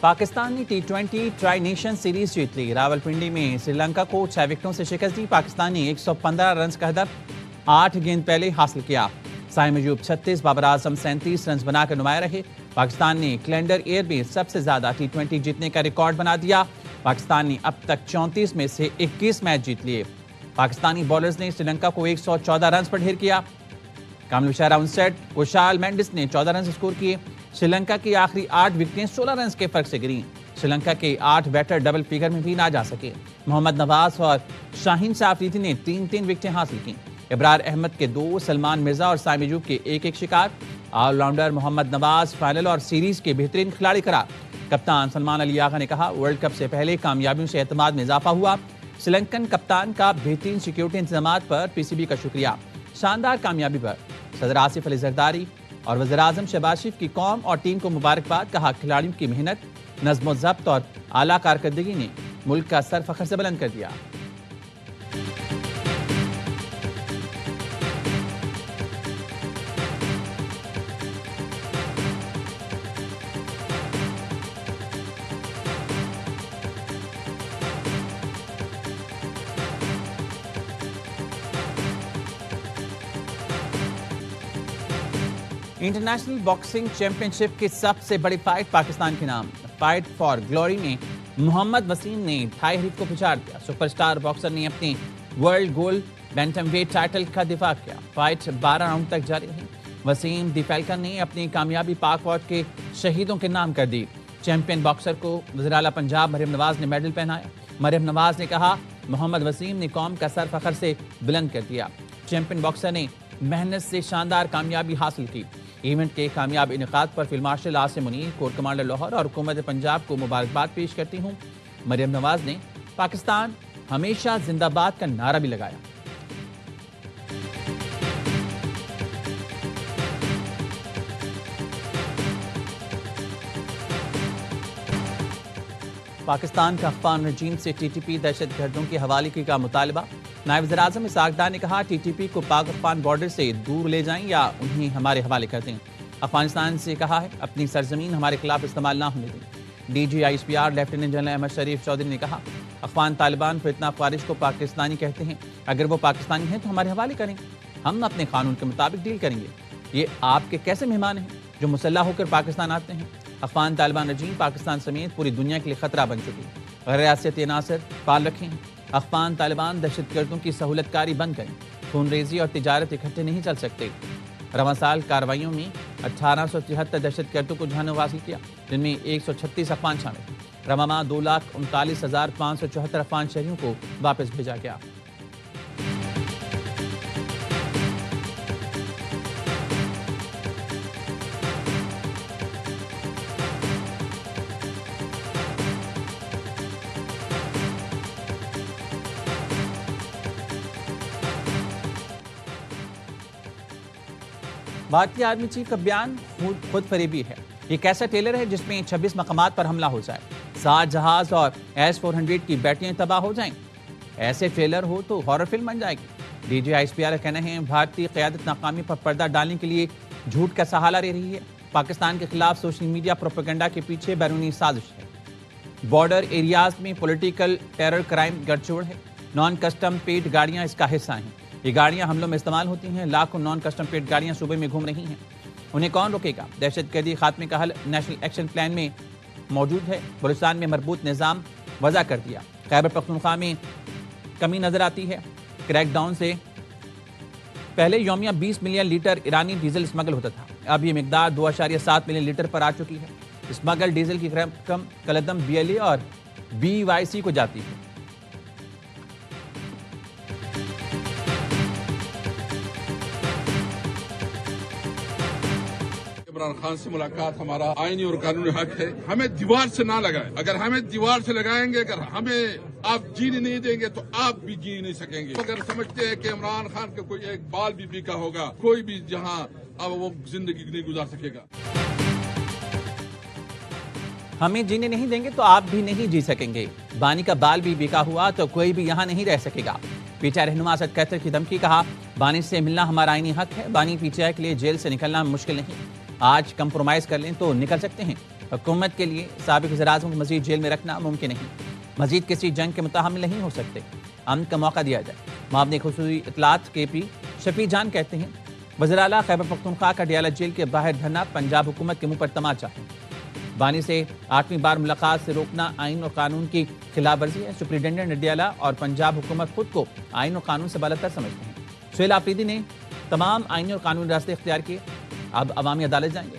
پاکستان نے ٹی20 try nation series جیت لی۔ راولپنڈی میں سری لنکا کو 6 وکٹوں سے شکست دی۔ پاکستان نے 115 رنز کا ہدف 8 گیند پہلے حاصل کیا۔ سائم ایوب 36، بابر اعظم 37 رنز بنا کر نمایاں رہے۔ پاکستان نے کیلنڈر ایئر میں سب سے زیادہ ٹی20 جیتنے کا ریکارڈ بنا دیا۔ پاکستان نے اب تک 34 میں سے 21 میچ جیت لیے۔ پاکستانی بولرز نے سری لنکا کو 114 رنز پر ڈھیر کیا۔ کامل شہرہ 59، کشال مینڈس نے 14 رنز اسکور کیے۔ سری لنکا کی آخری 8 وکٹیں 16 رنز کے فرق سے گریں۔ سری لنکا کے 8 بیٹر ڈبل فگر میں بھی نہ جا سکے۔ محمد نواز اور شاہین آفریدی نے 3 وکٹیں حاصل کیں۔ ابرار احمد کے 2، سلمان مرزا اور سائم ایوب کے 1 شکار۔ آل راؤنڈر محمد نواز فائنل اور سیریز کے بہترین کھلاڑی قرار۔ کپتان سلمان علی آغا نے کہا، ورلڈ کپ سے پہلے کامیابیوں سے اعتماد میں اضافہ ہوا۔ سری لنکن کپتان کا بہترین سیکیورٹی انتظامات پر پی سی بی کا شکریہ۔ شاندار کامیابی پر صدر آصف علی زرداری اور وزیر اعظم شہباز شریف کی قوم اور ٹیم کو مبارکباد۔ کہا، کھلاڑیوں کی محنت، نظم و ضبط اور اعلیٰ کارکردگی نے ملک کا سر فخر سے بلند کر دیا۔ انٹرنیشنل باکسنگ چیمپئن شپ کی سب سے بڑی فائٹ پاکستان کے نام۔ فائٹ فار گلوری میں محمد وسیم نے تھائی حریف کو پچھاڑ دیا۔ سپر سٹار باکسر نے اپنی ورلڈ گولڈ بینٹم ویٹ ٹائٹل کا دفاع کیا۔ فائٹ 12 راؤنڈ تک جاری رہی۔ وسیم دی فیلکن نے اپنی کامیابی پاک فوج کے شہیدوں کے نام کر دی۔ چیمپئن باکسر کو وزیر اعلیٰ پنجاب مریم نواز نے میڈل پہنایا۔ مریم نواز نے کہا، محمد وسیم نے قوم کا سر فخر سے بلند کر دیا۔ چیمپئن باکسر نے محنت سے شاندار کامیابی حاصل کی۔ ایونٹ کے کامیاب انعقاد پر field marshal Asim Munir, corps commander Lahore اور حکومت پنجاب کو مبارکباد پیش کرتی ہوں۔ مریم نواز نے پاکستان ہمیشہ زندہ باد کا نعرہ بھی لگایا۔ پاکستان کا افغان رجیم سے ٹی ٹی پی دہشت گردوں کے حوالے کا مطالبہ۔ نائب وزیر اعظم اسحاق ڈار نے کہا، ٹی ٹی پی کو پاک افغان بارڈر سے دور لے جائیں یا انہیں ہمارے حوالے کر دیں۔ افغانستان سے کہا ہے، اپنی سرزمین ہمارے خلاف استعمال نہ ہونے دیں۔ D G I S P R lieutenant general Ahmed Sharif Chaudhry نے کہا، افغان طالبان فتنہ افکارش کو پاکستانی کہتے ہیں، اگر وہ پاکستانی ہیں تو ہمارے حوالے کریں، ہم اپنے قانون کے مطابق ڈیل کریں گے۔ یہ آپ کے کیسے مہمان ہیں جو مسلح ہو کر پاکستان آتے ہیں؟ افغان طالبان رجیم پاکستان سمیت پوری دنیا کے لیے خطرہ بن چکی ہے۔ غیر ریاستی عناصر فعال رکھیں۔ افغان طالبان دہشت گردوں کی سہولت کاری بند کریں۔ خون ریزی اور تجارت اکٹھے نہیں چل سکتے۔ رواں سال کارروائیوں میں 1873 دہشت گردوں کو جہنم حاصل کیا، جن میں 136 افغان شامل ہیں۔ رواں ماہ 2,39,574 افغان شہریوں کو واپس بھیجا گیا۔ بھارتی آرمی چیف کا بیان خود فریبی ہے۔ یہ کیسا ٹریلر ہے جس میں 26 مقامات پر حملہ ہو جائے، 7 جہاز اور ایس 400 کی بیٹریاں تباہ ہو جائیں؟ ایسے ٹریلر ہو تو ہارر فلم بن جائے گی۔ D G I S P R کا کہنا ہے، بھارتی قیادت ناکامی پر پردہ ڈالنے کے لیے جھوٹ کا سہارا لے رہی ہے۔ پاکستان کے خلاف سوشل میڈیا پروپیگنڈا کے پیچھے بیرونی سازش ہے۔ بارڈر ایریاز میں پولیٹیکل ٹیرر کرائم گڑ چوڑ ہے۔ نان کسٹم پیڈ گاڑیاں اس کا حصہ ہیں۔ یہ گاڑیاں حملوں میں استعمال ہوتی ہیں۔ لاکھوں نان کسٹم پیڈ گاڑیاں صوبے میں گھوم رہی ہیں۔ انہیں کون روکے گا؟ دہشت گردی خاتمے کا حل نیشنل ایکشن پلان میں موجود ہے۔ بلوچستان میں مربوط نظام وضع کر دیا۔ خیبر پختونخوا میں کمی نظر آتی ہے۔ کریک ڈاؤن سے پہلے یومیہ 20 ملین لیٹر ایرانی ڈیزل اسمگل ہوتا تھا، اب یہ مقدار 2.7 ملین لیٹر پر آ چکی ہے۔ اسمگل ڈیزل کی رقم کلدم بی ایل اے اور بی وائی سی کو جاتی ہے۔ عمران خان سے ملاقات ہمارا آئینی اور قانونی حق ہے۔ ہمیں دیوار سے نہ لگائیں، اگر ہمیں دیوار سے لگائیں گے، اگر ہمیں آپ جینے نہیں دیں گے تو آپ بھی جی نہیں سکیں گے۔ اگر سمجھتے ہیں کہ عمران خان کا کوئی ایک بال بھی بیکا ہوگا، کوئی بھی جہاں اب وہ زندگی نہیں گزار سکے گا۔ ہمیں جینے نہیں دیں گے تو آپ بھی نہیں جی سکیں گے۔ بانی کا بال بھی بیکا ہوا تو کوئی بھی یہاں نہیں رہ سکے گا۔ پی ٹی آئی رہنما اسد قیصر کی دھمکی۔ کہا، بانی سے ملنا ہمارا آئینی حق ہے۔ بانی پی ٹی آئی کے لیے جیل سے نکلنا مشکل نہیں، آج کمپرومائز کر لیں تو نکل سکتے ہیں۔ حکومت کے لیے سابق وزیر اعظم کو مزید جیل میں رکھنا ممکن نہیں، مزید کسی جنگ کے متحمل نہیں ہو سکتے، امن کا موقع دیا جائے۔ معاون خصوصی اطلاعات کے پی شفیع جان کہتے ہیں وزیر اعلیٰ خیبر پختونخوا کا ڈیالہ جیل کے باہر دھرنا پنجاب حکومت کے منہ پر تماچا ہے۔ بانی سے 8ویں بار ملاقات سے روکنا آئین اور قانون کی خلاف ورزی ہے۔ سپرنٹینڈنٹ ڈیالہ اور پنجاب حکومت خود کو آئین اور قانون سے بالاتر سمجھتے ہیں۔ سہیل آفریدی نے تمام آئینی اور قانونی راستے اختیار کیے، اب عوامی عدالت جائیں گے۔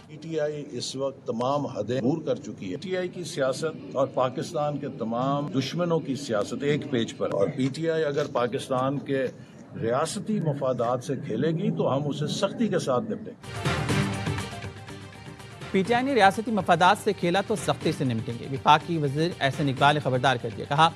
پی ٹی آئی اس وقت تمام حدیں عبور کر چکی ہے۔ پی ٹی آئی کی سیاست اور پاکستان کے تمام دشمنوں کی سیاست ایک پیج پر، اور پی ٹی آئی اگر پاکستان کے ریاستی مفادات سے کھیلے گی تو ہم اسے سختی کے ساتھ نپٹیں گے۔ پی ٹی آئی نے ریاستی مفادات سے کھیلا تو سختی سے نمٹیں گے۔ وفاقی وزیر احسن اقبال نے خبردار کر دیا، کہا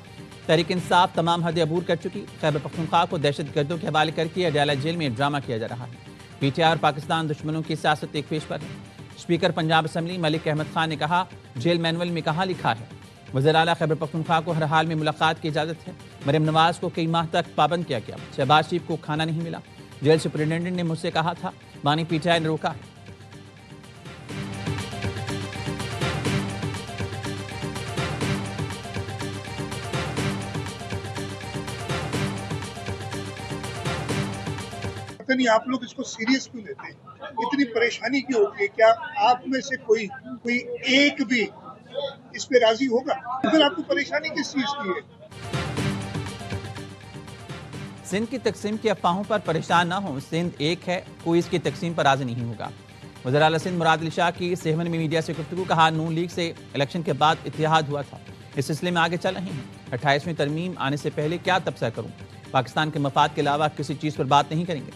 تحریک انصاف تمام حدیں عبور کر چکی، خیبر پختونخوا کو دہشت گردوں کے حوالے کر کے ڈیالہ جیل میں ڈرامہ کیا جا رہا ہے۔ پی ٹی آئی اور پاکستان دشمنوں کی سیاست ایک پیش پر ہے۔ اسپیکر پنجاب اسمبلی ملک احمد خان نے کہا جیل مینول میں کہاں لکھا ہے وزیر اعلیٰ خیبر پختونخوا کو ہر حال میں ملاقات کی اجازت ہے۔ مریم نواز کو کئی ماہ تک پابند کیا گیا، شہباز شریف کو کھانا نہیں ملا، جیل سپرنٹینڈنٹ نے مجھ سے کہا تھا، بانی پی ٹی آئی نے روکا ہے۔ نہیں آپ لوگ اس کو سیریس کیوں لیتے ہیں؟ اتنی پریشانی کیوں ہوتی ہے؟ کیا آپ میں سے کوئی ایک بھی اس پہ راضی ہوگا؟ پھر آپ کو پریشانی کس چیز کی ہے؟ سندھ کی تقسیم کی افواہوں پر پریشان نہ ہوں، سندھ ایک ہے، کوئی اس کی تقسیم پر راضی نہیں ہوگا۔ وزیر اعلیٰ سندھ مراد علی شاہ کی سیون میں میڈیا سے گفتگو، کہا نون لیگ سے الیکشن کے بعد اتحاد ہوا تھا، اس سلسلے میں آگے چل رہے ہیں۔ 28ویں ترمیم آنے سے پہلے کیا تبصرہ کروں، پاکستان کے مفاد کے علاوہ کسی چیز پر بات نہیں کریں گے۔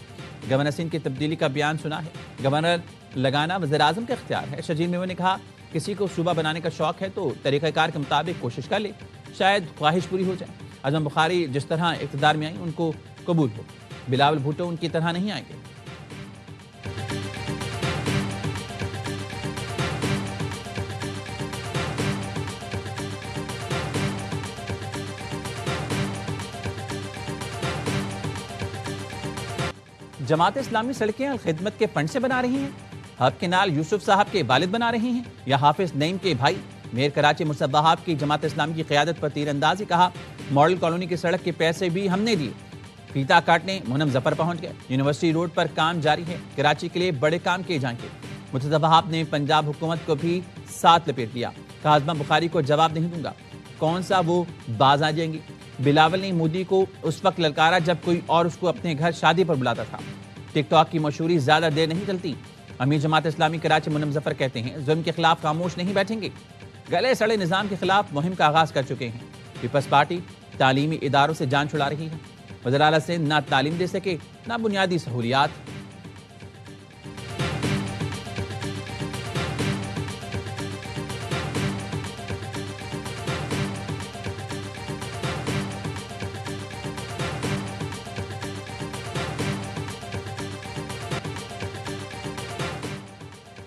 گورنر سندھ کی تبدیلی کا بیان سنا ہے، گورنر لگانا وزیر اعظم کا اختیار ہے۔ شجیل میوہ نے کہا کسی کو صوبہ بنانے کا شوق ہے تو طریقہ کار کے مطابق کوشش کر لے، شاید خواہش پوری ہو جائے۔ اعظم بخاری جس طرح اقتدار میں آئیں ان کو قبول ہو، بلاول بھٹو ان کی طرح نہیں آئیں گے۔ جماعت اسلامی سڑکیں الخدمت کے فنڈ سے بنا رہی ہیں، ہب کے نال یوسف صاحب کے والد بنا رہے ہیں یا حافظ نعیم کے بھائی؟ میر کراچی مرسد وہاب کی جماعت اسلامی کی قیادت پر تیر اندازی، کہا ماڈل کالونی کی سڑک کے پیسے بھی ہم نے دیے، فیتا کاٹنے مونم ظفر پہنچ گئے، یونیورسٹی روڈ پر کام جاری ہے، کراچی کے لیے بڑے کام کیے جائیں گے۔ مرسد وہاب نے پنجاب حکومت کو بھی ساتھ لپیٹ دیا، کہا اعظم بخاری کو جواب نہیں دوں گا، کون سا وہ باز آ جائیں گی۔ بلاول نے مودی کو اس وقت للکارا جب کوئی اور اس کو اپنے گھر شادی پر بلاتا تھا۔ ٹک ٹاک کی مشہوری زیادہ دیر نہیں چلتی، امیر جماعت اسلامی کراچی مونم ظفر کہتے ہیں ظلم کے خلاف خاموش نہیں بیٹھیں گے، گلے سڑے نظام کے خلاف مہم کا آغاز کر چکے ہیں۔ پیپلز پارٹی تعلیمی اداروں سے جان چھڑا رہی ہے، وزیر اعلیٰ سے نہ تعلیم دے سکے نہ بنیادی سہولیات۔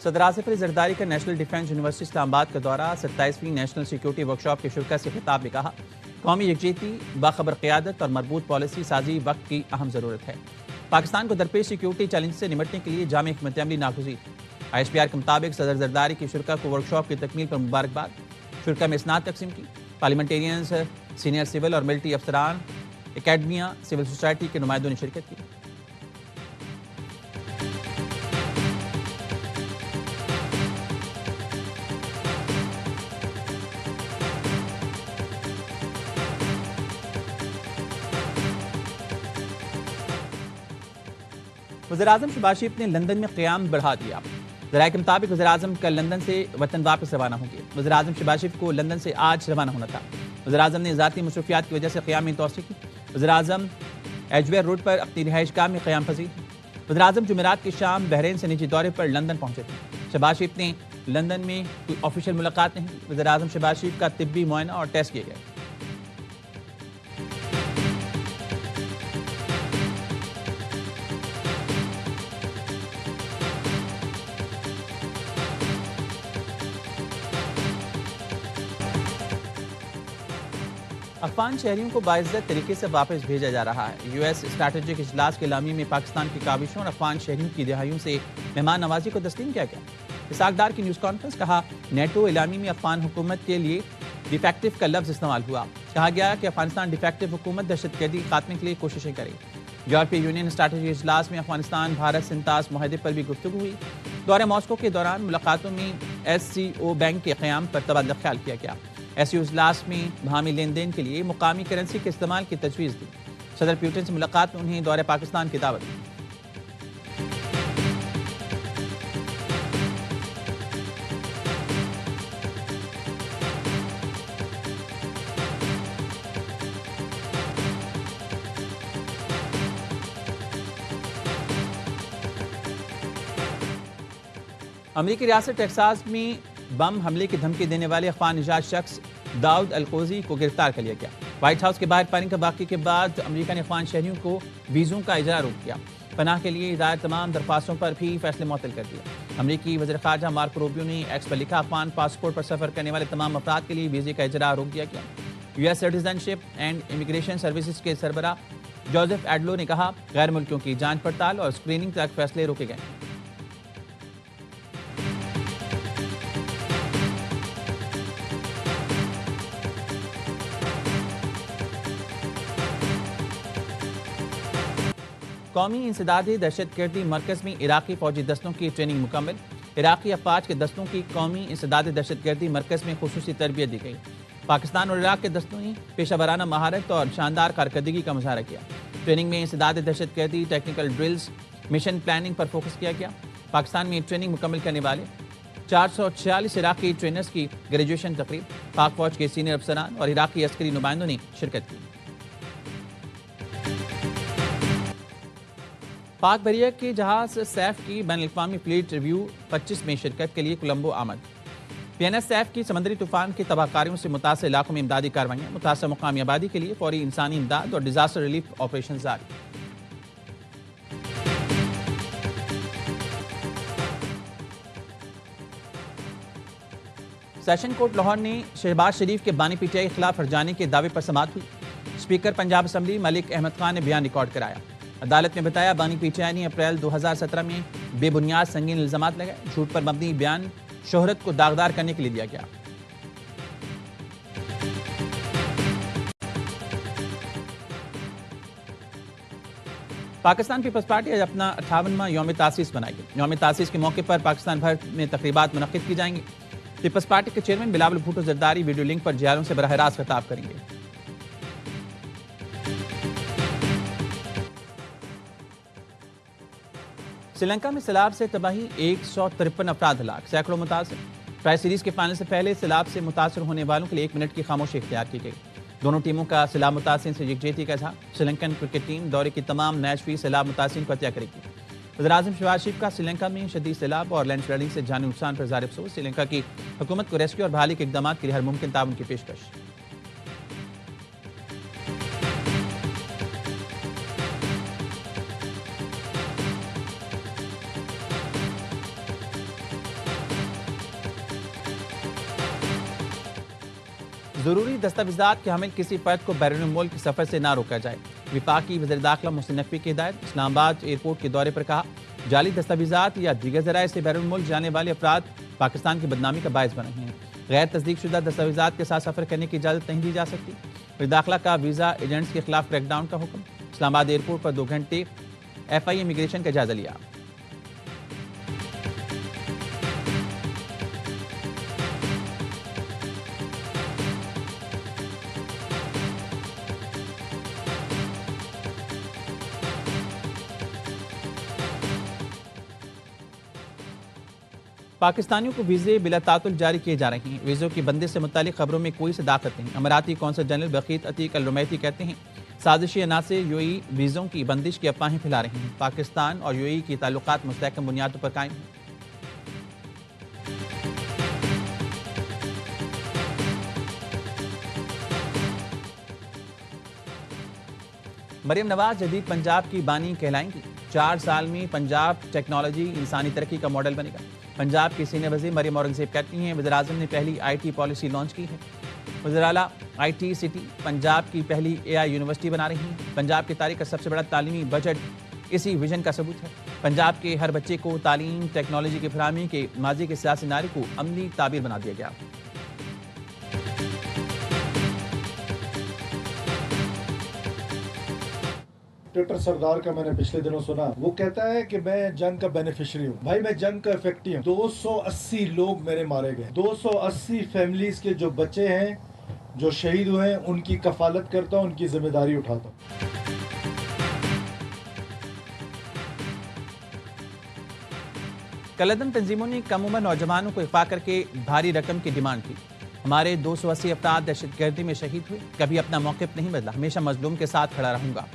صدر آصف علی زرداری کا نیشنل ڈیفنس یونیورسٹی اسلام آباد کا دورہ، 27ویں نیشنل سیکورٹی ورکشاپ کی شرکت سے خطاب میں کہا قومی یکجہتی، باخبر قیادت اور مربوط پالیسی سازی وقت کی اہم ضرورت ہے۔ پاکستان کو درپیش سیکورٹی چیلنج سے نمٹنے کے لیے جامع حکمت عملی ناگزیر۔ آئی ایس پی آر کے مطابق صدر زرداری کی شرکت کو ورکشاپ کی تکمیل پر مبارکباد۔ شرکت میں اسناد تقسیم کی، پارلیمنٹیرینز، سینئر سول اور ملٹری افسران، اکیڈمیا، سول سوسائٹی کے نمائندوں نے شرکت کی۔ وزیراعظم شہباز شریف نے لندن میں قیام بڑھا دیا، ذرائع کے مطابق وزیراعظم کل لندن سے وطن واپس روانہ ہوں گے۔ وزیراعظم شہباز شریف کو لندن سے آج روانہ ہونا تھا، وزیراعظم نے ذاتی مصروفیات کی وجہ سے قیام میں توسیع کی۔ وزیراعظم ایجویر روڈ پر اپنی رہائش گاہ میں قیام پذیر۔ وزیراعظم جمعرات کی شام بحرین سے نجی دورے پر لندن پہنچے تھے۔ شہباز شریف نے لندن میں کوئی آفیشیل ملاقات نہیں کی۔ وزیراعظم شہباز شریف کا طبی معائنہ اور ٹیسٹ کیے گئے۔ افغان شہریوں کو باعزت طریقے سے واپس بھیجا جا رہا ہے۔ یو ایس اسٹریٹجک اجلاس کے اعلامیے میں پاکستان کی کاوشوں اور افغان شہریوں کی دہائیوں سے مہمان نوازی کو تسلیم کیا گیا۔ اسحاق ڈار کی نیوز کانفرنس، کہا نیٹو اعلامیے میں افغان حکومت کے لیے ڈیفیکٹو کا لفظ استعمال ہوا۔ کہا گیا کہ افغانستان ڈیفیکٹو حکومت دہشت گردی خاتمے کے لیے کوششیں کرے۔ یورپی یونین اسٹریٹجک اجلاس میں افغانستان بھارت سنتاس معاہدے پر بھی گفتگو ہوئی۔ دورہ ماسکو کے دوران ملاقاتوں میں ایس سی او بینک کے قیام پر تبادلہ خیال کیا گیا۔ ایس سی او اجلاس میں باہمی لین دین کے لیے مقامی کرنسی کے استعمال کی تجویز دی۔ صدر پیوٹن سے ملاقات میں انہیں دورہ پاکستان کی دعوت دی۔ امریکی ریاست ٹیکساس میں بم حملے کی دھمکی دینے والے افغان نژاد شخص داؤد القوزی کو گرفتار کر لیا گیا۔ وائٹ ہاؤس کے باہر فائرنگ کا واقعے کے بعد امریکہ نے افغان شہریوں کو ویزوں کا اجرا روک دیا۔ پناہ کے لیے دائر تمام درخواستوں پر بھی فیصلے معطل کر دیا۔ امریکی وزیر خارجہ مارکو روبیو نے ایکس پر لکھا، افغان پاسپورٹ پر سفر کرنے والے تمام افراد کے لیے ویزے کا اجرا روک دیا گیا۔ U S citizen ship and immigration services کے سربراہ جوزف ایڈلو نے کہا، غیر ملکیوں کی جانچ پڑتال اور اسکریننگ تک فیصلے روکے گئے۔ قومی انسدادی دہشت گردی مرکز میں عراقی فوجی دستوں کی ٹریننگ مکمل۔ عراقی افواج کے دستوں کی قومی انسدادی دہشت گردی مرکز میں خصوصی تربیت دی گئی۔ پاکستان اور عراق کے دستوں نے پیشہ ورانہ مہارت اور شاندار کارکردگی کا مظاہرہ کیا۔ ٹریننگ میں انسداد دہشت گردی، ٹیکنیکل ڈرلز، مشن پلاننگ پر فوکس کیا گیا۔ پاکستان میں ٹریننگ مکمل کرنے والے 446 عراقی ٹرینرز کی گریجویشن تقریب، پاک فوج کے سینئر افسران اور عراقی عسکری نمائندوں نے شرکت کی۔ پاک بحریہ کے جہاز سیف کی بین الاقوامی فلیٹ ریویو 25 میں شرکت کے لیے کولمبو آمد۔ پی این ایس سیف کی سمندری طوفان کی تباہ کاریوں سے متاثرہ علاقوں میں امدادی کارروائیاں، متاثرہ مقامی آبادی کے لیے فوری انسانی امداد اور ڈیزاسٹر ریلیف آپریشن جاری۔ سیشن کورٹ لاہور نے شہباز شریف کے بانی پی ٹی آئی کے خلاف ہرجانے کے دعوے پر سماعت ہوئی۔ اسپیکر پنجاب اسمبلی ملک احمد خان نے بیان ریکارڈ کرایا۔ عدالت نے بتایا، بانی پی ٹی آئی نے اپریل 2017 میں بے بنیاد سنگین الزامات لگائے۔ جھوٹ پر مبنی بیان شہرت کو داغدار کرنے کے لیے دیا گیا۔ پاکستان پیپلز پارٹی آج اپنا 58واں یوم تاسیس منائے گی۔ یوم تاسیس کے موقع پر پاکستان بھر میں تقریبات منعقد کی جائیں گی۔ پیپلز پارٹی کے chairman Bilawal Bhutto Zardari video link پر جیالوں سے براہ راست خطاب کریں گے۔ سری لنکا میں سیلاب سے تباہی، 153 افراد ہلاک، سینکڑوں متاثر۔ ٹرائی سیریز کے فائنل سے پہلے سیلاب سے متاثر ہونے والوں کے لیے 1 منٹ کی خاموشی اختیار کی گئی۔ دونوں ٹیموں کا سیلاب متاثرین سے یکجہتی کا اظہار۔ سری لنکن کرکٹ ٹیم دورے کی تمام میچ بھی سیلاب متاثرین کو عطیہ کرے گی۔ وزیر اعظم شہباز شریف کا سری لنکا میں شدید سیلاب اور لینڈ سلائڈنگ سے جانی نقصان پر اظہار افسوس۔ سری لنکا کی حکومت کو ریسکیو اور بحالی کے اقدامات کے لیے ہر ممکن تعاون کی پیشکش۔ ضروری دستاویزات کے حامل کسی فرد کو بیرون ملک سفر سے نہ روکا جائے۔ وفاقی وزیر داخلہ محسن نقوی کی ہدایت۔ اسلام آباد ایئرپورٹ کے دورے پر کہا، جعلی دستاویزات یا دیگر ذرائع سے بیرون ملک جانے والے افراد پاکستان کی بدنامی کا باعث بن رہے ہیں۔ غیر تصدیق شدہ دستاویزات کے ساتھ سفر کرنے کی اجازت نہیں دی جا سکتی۔ وزیر داخلہ کا ویزا ایجنٹس کے خلاف کریک ڈاؤن کا حکم۔ اسلام آباد ایئرپورٹ پر 2 گھنٹے ایف آئی امیگریشن کا جائزہ لیا۔ پاکستانیوں کو ویزے بلا تعطل جاری کیے جا رہے ہیں۔ ویزوں کی بندش سے متعلق خبروں میں کوئی صداقت نہیں۔ اماراتی کونسل جنرل بقیت عتیق الرمیتی کہتے ہیں، سازشی عناصر یو اے ای ویزوں کی بندش کی افواہیں پھیلا رہے ہیں۔ پاکستان اور یو اے ای کی تعلقات مستحکم بنیادوں پر قائم ہیں۔ مریم نواز جدید پنجاب کی بانی کہلائیں گی۔ 4 سال میں پنجاب ٹیکنالوجی انسانی ترقی کا ماڈل بنے گا۔ پنجاب کی سینئر وزیر مریم اورنگزیب کہتی ہیں، وزیر اعظم نے پہلی آئی ٹی پالیسی لانچ کی ہے۔ وزراء آئی ٹی سٹی پنجاب کی پہلی AI یونیورسٹی بنا رہی ہیں۔ پنجاب کی تاریخ کا سب سے بڑا تعلیمی بجٹ اسی ویژن کا ثبوت ہے۔ پنجاب کے ہر بچے کو تعلیم ٹیکنالوجی کی فراہمی کے ماضی کے سیاسی نعرے کو عملی تعبیر بنا دیا گیا۔ ڈاکٹر سردار کا میں نے پچھلے دنوں سنا، وہ کہتا ہے کہ میں جنگ کا بینیفیشری ہوں۔ بھائی میں جنگ کا افیکٹی ہوں۔ 280 لوگ میرے مارے گئے، 280 فیملیز کے جو بچے ہیں جو شہید ہوئے ہیں ان کی کفالت کرتا ہوں، ان کی ذمہ داری اٹھاتا ہوں۔ کالعدم تنظیموں نے کم عمر نوجوانوں کو اغوا کر کے بھاری رقم کی ڈیمانڈ کی۔ ہمارے 280 افراد دہشت گردی میں شہید ہوئے، کبھی اپنا موقف نہیں بدلا، ہمیشہ مظلوم کے ساتھ کھڑا رہوں گا۔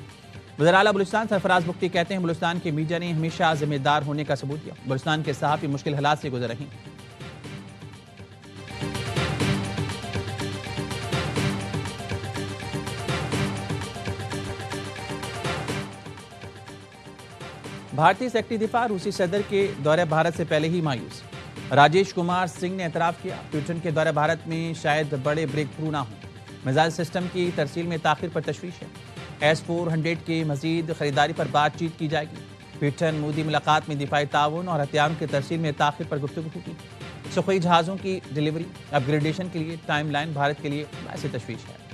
وزیر اعلیٰ بلوچستان سرفراز بگٹی کہتے ہیں بلوچستان کی میڈیا نے ہمیشہ ذمہ دار ہونے کا ثبوت دیا۔ بلوچستان کے صحافی مشکل حالات سے گزر رہے ہیں۔ بھارتی سیکرٹری دفاع روسی صدر کے دورہ بھارت سے پہلے ہی مایوس۔ راجیش کمار سنگھ نے اعتراف کیا پیوٹن کے دورہ بھارت میں شاید بڑے بریک تھرو نہ ہوں۔ میزائل سسٹم کی ترسیل میں تاخیر پر تشویش ہے۔ S-400 کی مزید خریداری پر بات چیت کی جائے گی۔ پیوٹن مودی ملاقات میں دفاعی تعاون اور ہتھیاروں کی ترسیل میں تاخیر پر گفتگو ہوگی۔ سخوئی جہازوں کی ڈیلیوری اپ گریڈیشن کے لیے ٹائم لائن بھارت کے لیے باعث تشویش ہے۔